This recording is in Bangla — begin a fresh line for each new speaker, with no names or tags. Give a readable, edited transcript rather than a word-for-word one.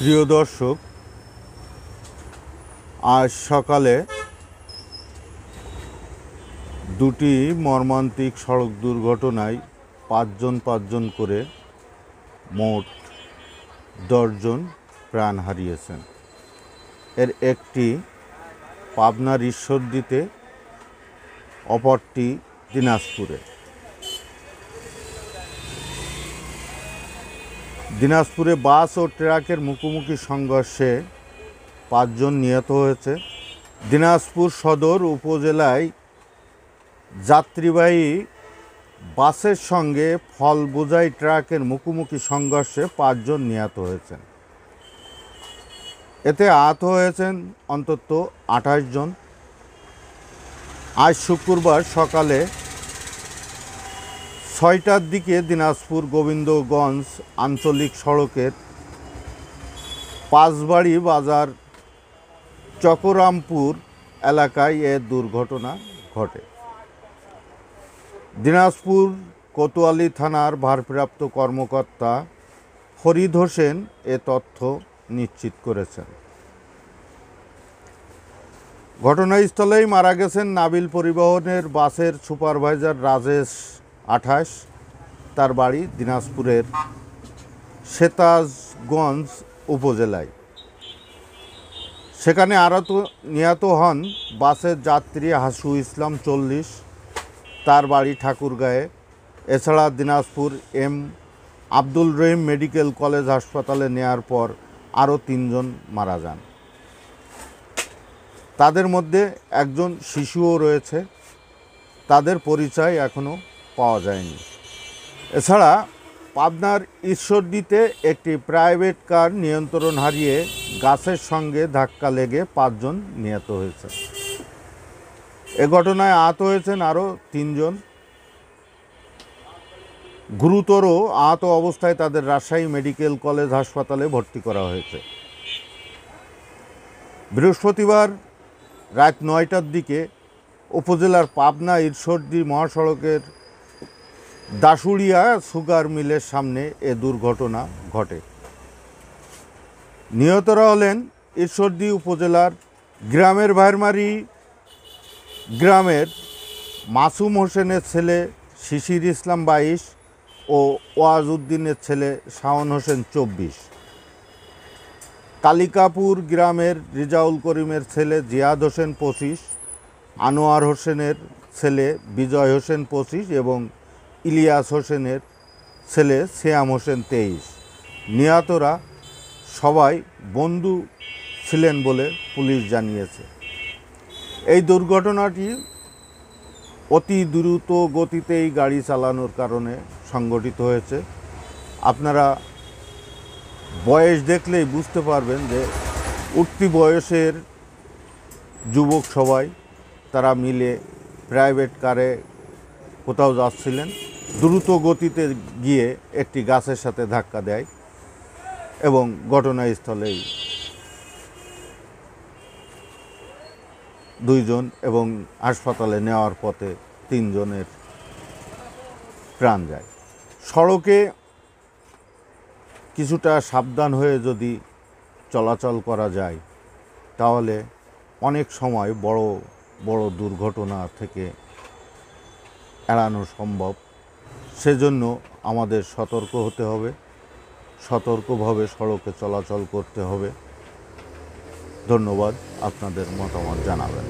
প্রিয় দর্শক, আজ সকালে দুটি মর্মান্তিক সড়ক দুর্ঘটনায় পাঁচজন করে মোট 10 জন প্রাণ হারিয়েছেন। এর একটি পাবনার ঈশ্বরদীতে, অপরটি দিনাজপুরে। দিনাজপুরে বাস ও ট্রাকের মুখোমুখি সংঘর্ষে 5 জন নিহত হয়েছে। দিনাজপুর সদর উপজেলায় যাত্রীবাহী বাসের সঙ্গে ফল বোঝাই ট্রাকের মুখোমুখি সংঘর্ষে 5 জন নিহত হয়েছেন। এতে আহত হয়েছেন অন্তত 28 জন। আজ শুক্রবার সকালে 6টার দিকে দিনাজপুর গোবিন্দগঞ্জ আঞ্চলিক সড়কের পাঁচবাড়ি বাজার চকরামপুর এলাকায় এ দুর্ঘটনা ঘটে। দিনাজপুর কোতোয়ালি থানার ভারপ্রাপ্ত কর্মকর্তা ফরিদ হোসেন এ তথ্য নিশ্চিত করেছেন। ঘটনাস্থলেই মারা গেছেন নাবিল পরিবহনের বাসের সুপারভাইজার রাজেশ 28। তার বাড়ি দিনাজপুরের সেতাজগঞ্জ উপজেলায়। সেখানে আরও নিহত হন বাসের যাত্রী হাসু ইসলাম 40, তার বাড়ি ঠাকুরগাঁয়ে। এছাড়া দিনাজপুর এম আব্দুল রহিম মেডিকেল কলেজ হাসপাতালে নেয়ার পর আরও 3 জন মারা যান। তাদের মধ্যে একজন শিশুও রয়েছে, তাদের পরিচয় এখনও পাওয়া যায়নি। এছাড়া পাবনার ঈশ্বরদীতে একটি প্রাইভেট কার নিয়ন্ত্রণ হারিয়ে গাছের সঙ্গে ধাক্কা লেগে 5 জন নিহত হয়েছে। এ ঘটনায় আহত হয়েছেন আরও 3 জন। গুরুতর আহত অবস্থায় তাদের রাজশাহী মেডিকেল কলেজ হাসপাতালে ভর্তি করা হয়েছে। বৃহস্পতিবার রাত 9টার দিকে উপজেলার পাবনা ঈশ্বরদী মহাসড়কের দাসুড়িয়া সুগার মিলের সামনে এ দুর্ঘটনা ঘটে। নিহতরা হলেন ঈশ্বরদী উপজেলার গ্রামের ভাইরমারি গ্রামের মাসুম হোসেনের ছেলে শিশির ইসলাম 22 ও ওয়াজ উদ্দিনের ছেলে শাওন হোসেন 24, কালিকাপুর গ্রামের রিজাউল করিমের ছেলে জিয়াদ হোসেন 25, আনোয়ার হোসেনের ছেলে বিজয় হোসেন 25 এবং ইলিয়াস হোসেনের ছেলে সিয়াম হোসেন 23। নিহতরা সবাই বন্ধু ছিলেন বলে পুলিশ জানিয়েছে। এই দুর্ঘটনাটি অতি দ্রুত গতিতেই গাড়ি চালানোর কারণে সংঘটিত হয়েছে। আপনারা বয়স দেখলেই বুঝতে পারবেন যে উঠতি বয়সের যুবক সবাই, তারা মিলে প্রাইভেট কারে কোথাও যাচ্ছিলেন। দ্রুত গতিতে গিয়ে একটি গাছের সাথে ধাক্কা দেয় এবং ঘটনাস্থলেই 2 জন এবং হাসপাতালে নেওয়ার পথে 3 জনের প্রাণ যায়। সড়কে কিছুটা সাবধান হয়ে যদি চলাচল করা যায় তাহলে অনেক সময় বড় বড় দুর্ঘটনা থেকে এড়ানো সম্ভব। সেজন্য আমাদের সতর্ক হতে হবে, সতর্কভাবে সড়কে চলাচল করতে হবে। ধন্যবাদ, আপনাদের মতামত জানাবেন।